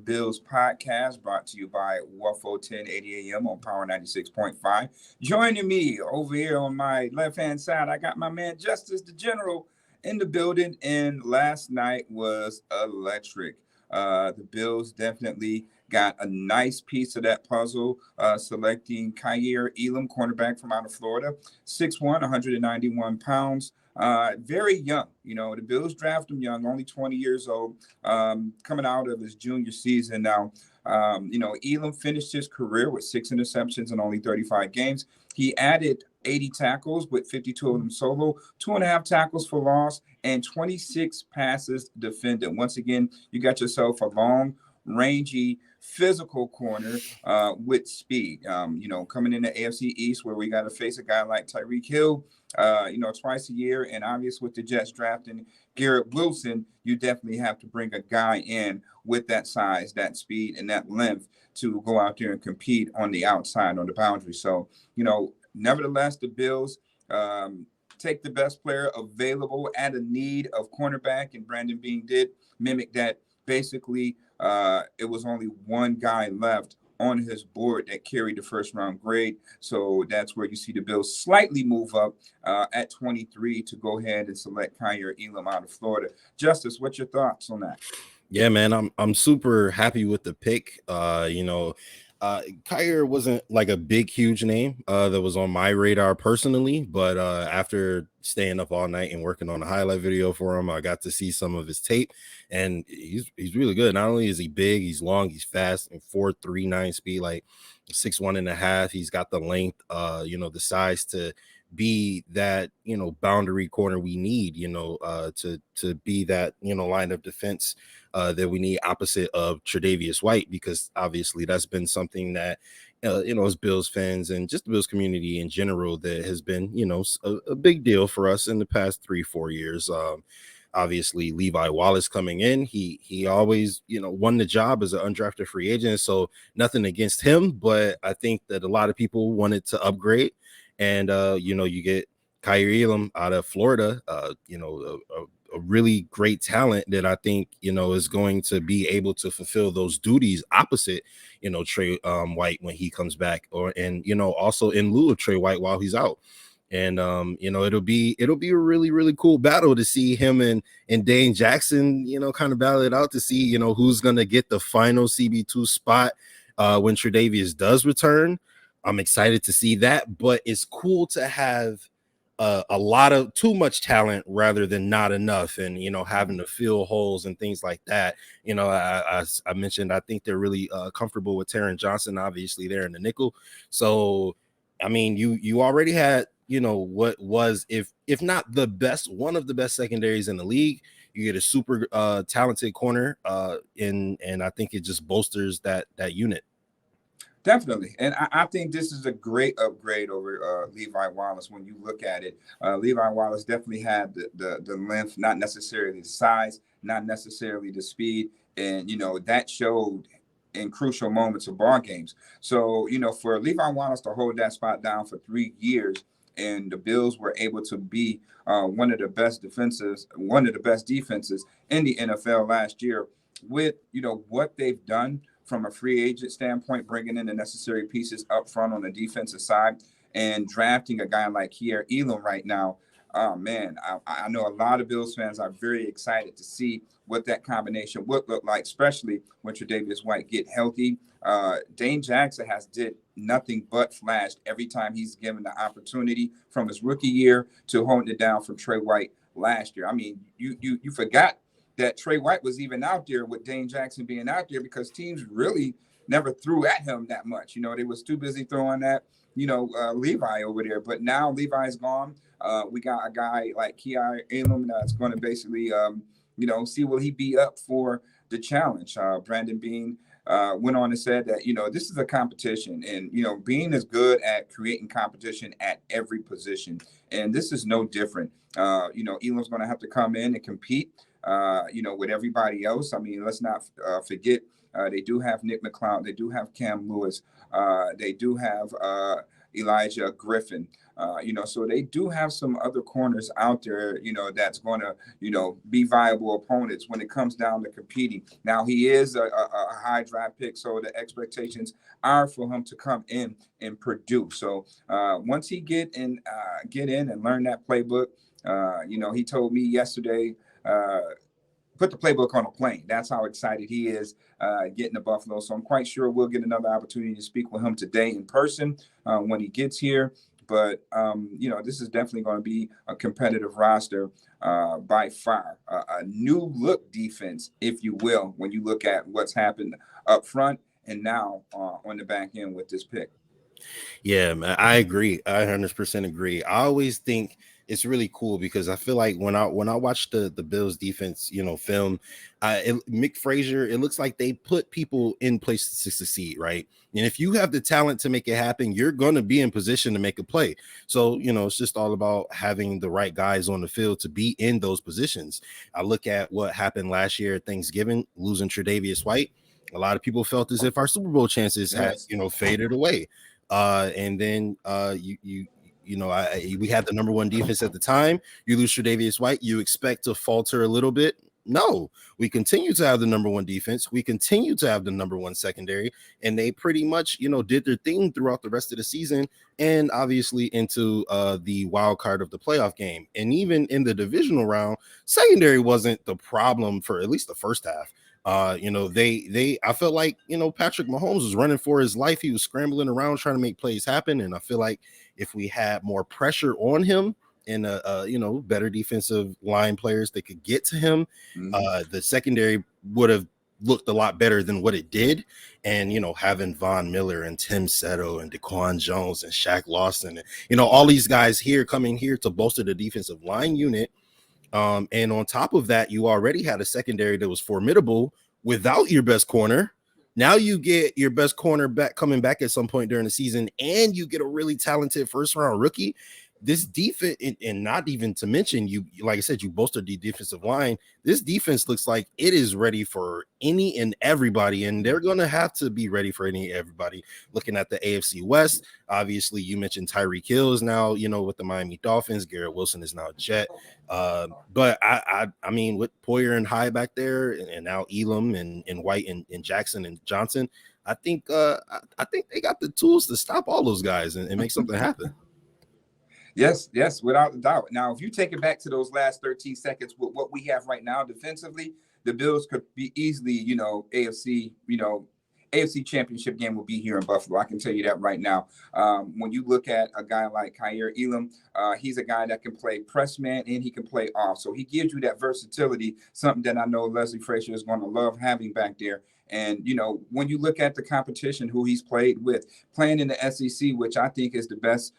Bills podcast brought to you by WUFO 1080 AM on Power 96.5. Joining me over here on my left-hand side, I got my man Justus, the General, in the building. And last night was electric. The Bills definitely got a nice piece of that puzzle, selecting Kaiir Elam, cornerback from out of Florida, 6'1", 191 pounds. Very young. The Bills draft him young, only 20 years old, coming out of his junior season now. Elam finished his career with 6 interceptions in only 35 games. He added 80 tackles with 52 of them solo, 2.5 tackles for loss, and 26 passes defended. Once again, you got yourself a long, rangy, physical corner with speed. Coming in the AFC East where we got to face a guy like Tyreek Hill, twice a year, and obvious with the Jets drafting Garrett Wilson, you definitely have to bring a guy in with that size, that speed, and that length to go out there and compete on the outside, on the boundary. So, nevertheless, the Bills take the best player available at a need of cornerback, and Brandon Beane did mimic that. Basically, it was only one guy left on his board that carried the first round grade. So that's where you see the Bills slightly move up at 23 to go ahead and select Kaiir Elam out of Florida. Justus, what's your thoughts on that? Yeah, man, I'm super happy with the pick. Kaiir wasn't like a big, huge name that was on my radar personally, but after staying up all night and working on a highlight video for him, I got to see some of his tape, and he's really good. Not only is he big, he's long, he's fast, and 4.39 speed, like 6'1.5". He's got the length, the size to be that boundary corner we need, to be that line of defense that we need opposite of Tre'Davious White, because obviously that's been something that as Bills fans and just the Bills community in general, that has been a big deal for us in the past 3-4 years. Obviously Levi Wallace coming in, he always won the job as an undrafted free agent, so nothing against him, but I think that a lot of people wanted to upgrade. And you get Kaiir Elam out of Florida, a really great talent that I think is going to be able to fulfill those duties opposite Trey White when he comes back, and also in lieu of Trey White while he's out. And it'll be a really, really cool battle to see him and Dane Jackson kind of battle it out to see who's gonna get the final CB2 spot when Tre'Davious does return. I'm excited to see that, but it's cool to have a lot of too much talent rather than not enough, and having to fill holes and things like that. I mentioned, I think they're really comfortable with Taron Johnson, obviously there in the nickel. So I mean, you already had what was, if not the best, one of the best secondaries in the league. You get a super talented corner, and I think it just bolsters that unit. Definitely. And I think this is a great upgrade over Levi Wallace when you look at it. Levi Wallace definitely had the length, not necessarily the size, not necessarily the speed. And, that showed in crucial moments of ball games. So, for Levi Wallace to hold that spot down for 3 years, and the Bills were able to be one of the best defenses in the NFL last year with, what they've done from a free agent standpoint, bringing in the necessary pieces up front on the defensive side and drafting a guy like Kaiir Elam right now. Oh, man, I know a lot of Bills fans are very excited to see what that combination would look like, especially when Tre'Davious White get healthy. Dane Jackson has did nothing but flashed every time he's given the opportunity, from his rookie year to holding it down from Trey White last year. I mean, you forgot that Trey White was even out there with Dane Jackson being out there, because teams really never threw at him that much. They was too busy throwing at, Levi over there. But now Levi's gone. We got a guy like Kaiir Elam that's going to basically, see will he be up for the challenge. Brandon Beane went on and said that, this is a competition, and, Beane is good at creating competition at every position. And this is no different. Elam's going to have to come in and compete, with everybody else. I mean, let's not forget, they do have Nick McLeod. They do have Cam Lewis. They do have, Elijah Griffin. So they do have some other corners out there, that's going to, be viable opponents when it comes down to competing. Now, he is a high draft pick, so the expectations are for him to come in and produce. So once he get in and learn that playbook, he told me yesterday, put the playbook on a plane. That's how excited he is getting to Buffalo. So I'm quite sure we'll get another opportunity to speak with him today in person when he gets here. But, this is definitely going to be a competitive roster by far. A new look defense, if you will, when you look at what's happened up front and now on the back end with this pick. Yeah, man, I agree. I 100% agree. I always think it's really cool because I feel like when I watch the Bills defense, film, Mick Frazier, it looks like they put people in place to succeed, right? And if you have the talent to make it happen, you're going to be in position to make a play. So, it's just all about having the right guys on the field to be in those positions. I look at what happened last year at Thanksgiving, losing Tre'Davious White. A lot of people felt as if our Super Bowl chances had, faded away. And then we had the number one defense at the time. You lose Tre'Davious White, you expect to falter a little bit. No, we continue to have the number one defense. We continue to have the number one secondary, and they pretty much, did their thing throughout the rest of the season and obviously into the wild card of the playoff game. And even in the divisional round, secondary wasn't the problem for at least the first half. I felt like, Patrick Mahomes was running for his life. He was scrambling around trying to make plays happen. And I feel like if we had more pressure on him and, better defensive line players that could get to him, the secondary would have looked a lot better than what it did. And, having Von Miller and Tim Settle and DeQuan Jones and Shaq Lawson, and, all these guys here coming here to bolster the defensive line unit. And on top of that, you already had a secondary that was formidable without your best corner. Now you get your best corner back coming back at some point during the season, and you get a really talented first round rookie. This defense, and not even to mention, you, like I said, you bolstered the defensive line. This defense looks like it is ready for any and everybody, and they're going to have to be ready for any and everybody. Looking at the AFC West, obviously, you mentioned Tyreek Hill is now, with the Miami Dolphins. Garrett Wilson is now a Jet. But I mean, with Poyer and High back there, and now Elam and White and Jackson and Johnson, I think they got the tools to stop all those guys and make something happen. Yes, without a doubt. Now, if you take it back to those last 13 seconds with what we have right now defensively, the Bills could be easily, AFC championship game will be here in Buffalo. I can tell you that right now. When you look at a guy like Kaiir Elam, he's a guy that can play press man and he can play off. So he gives you that versatility, something that I know Leslie Frazier is going to love having back there. And, when you look at the competition, who he's played with, playing in the SEC, which I think is the best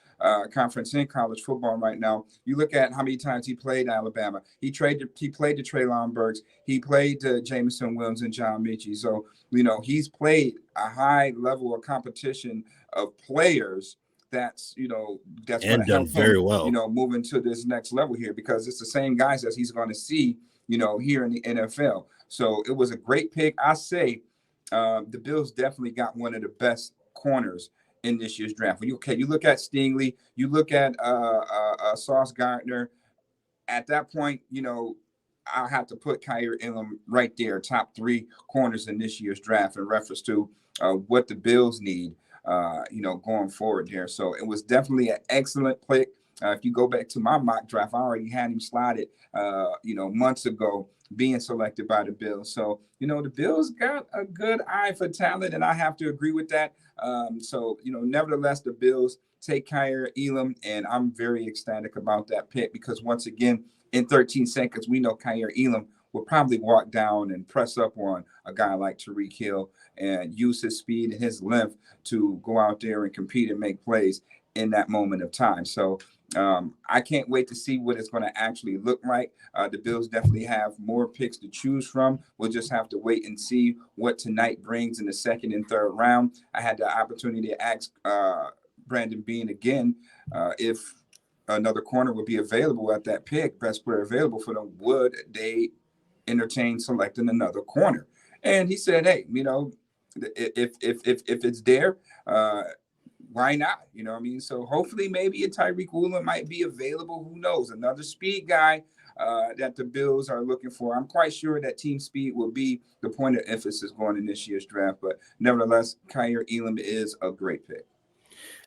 conference in college football right now, you look at how many times he played Alabama. He played the Treylon Burks. He played Jameson Williams and John Mechie. So, he's played a high level of competition of players that's going to help very him, well, moving to this next level here, because it's the same guys that he's going to see, here in the NFL. So it was a great pick. I say the Bills definitely got one of the best corners in this year's draft. When you look at Stingley, you look at Sauce Gardner. At that point, I'll have to put Kaiir Elam right there, top 3 corners in this year's draft in reference to what the Bills need, going forward there. So it was definitely an excellent pick. If you go back to my mock draft, I already had him slotted, months ago, being selected by the Bills. So, the Bills got a good eye for talent, and I have to agree with that. Nevertheless, the Bills take Kaiir Elam, and I'm very ecstatic about that pick because, once again, in 13 seconds, we know Kaiir Elam will probably walk down and press up on a guy like Tyreek Hill and use his speed and his length to go out there and compete and make plays in that moment of time. So I can't wait to see what it's going to actually look like. The Bills definitely have more picks to choose from. We'll just have to wait and see what tonight brings in the second and third round. I had the opportunity to ask Brandon Bean again if another corner would be available at that pick, best player available for them, would they entertain selecting another corner? And he said, hey, if it's there, why not? You know what I mean? So hopefully maybe a Tyreek Woolen might be available. Who knows? Another speed guy that the Bills are looking for. I'm quite sure that team speed will be the point of emphasis going in this year's draft. But nevertheless, Kaiir Elam is a great pick.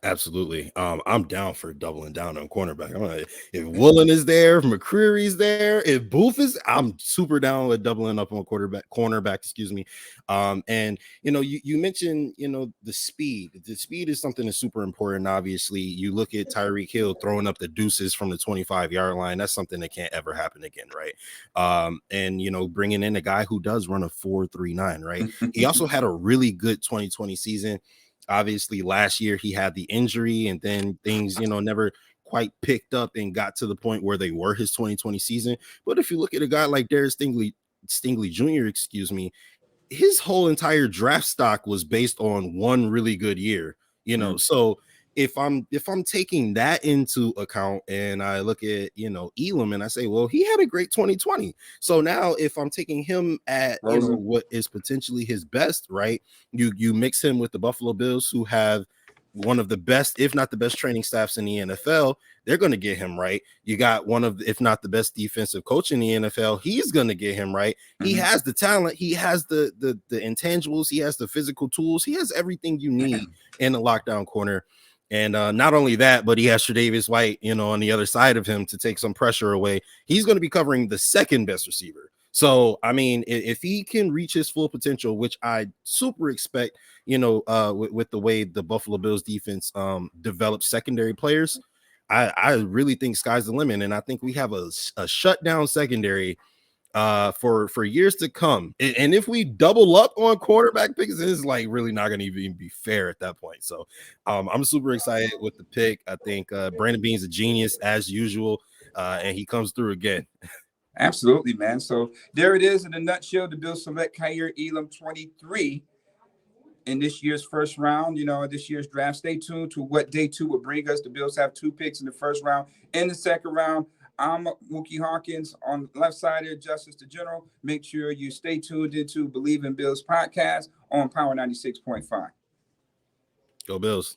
Absolutely. I'm down for doubling down on cornerback. I'm like, if Woolen is there, if McCreary's there, if Booth is, I'm super down with doubling up on cornerback, excuse me. And you mentioned, the speed. The speed is something that's super important. Obviously, you look at Tyreek Hill throwing up the deuces from the 25-yard line. That's something that can't ever happen again, right? And bringing in a guy who does run a 4.39, right? He also had a really good 2020 season. Obviously, last year he had the injury, and then things, never quite picked up and got to the point where they were his 2020 season. But if you look at a guy like Darius Stingley Jr., excuse me, his whole entire draft stock was based on one really good year, So if I'm taking that into account and I look at, Elam and I say, well, he had a great 2020. So now if I'm taking him at, what is potentially his best, right? You mix him with the Buffalo Bills, who have one of the best, if not the best training staffs in the NFL. They're going to get him right. You got one of, if not the best defensive coach in the NFL. He's going to get him right. He has the talent. He has the intangibles. He has the physical tools. He has everything you need in a lockdown corner. And not only that, but he has Tre'Davious White, on the other side of him to take some pressure away. He's going to be covering the second best receiver. So, I mean, if he can reach his full potential, which I super expect, with the way the Buffalo Bills defense develops secondary players, I really think sky's the limit. And I think we have a shutdown secondary for years to come. And if we double up on quarterback picks, it's like really not going to even be fair at that point. So I'm super excited with the pick. I think Brandon Beane's a genius as usual, and he comes through again. Absolutely, man. So there it is in a nutshell. The Bills select Kaiir Elam 23 in this year's first round, this year's draft. Stay tuned to what day two will bring us. The Bills have 2 picks in the first round. In the second round, I'm Muki Hawkins on the left side here, Justus the General. Make sure you stay tuned into Believe in Bills podcast on Power 96.5. Go Bills.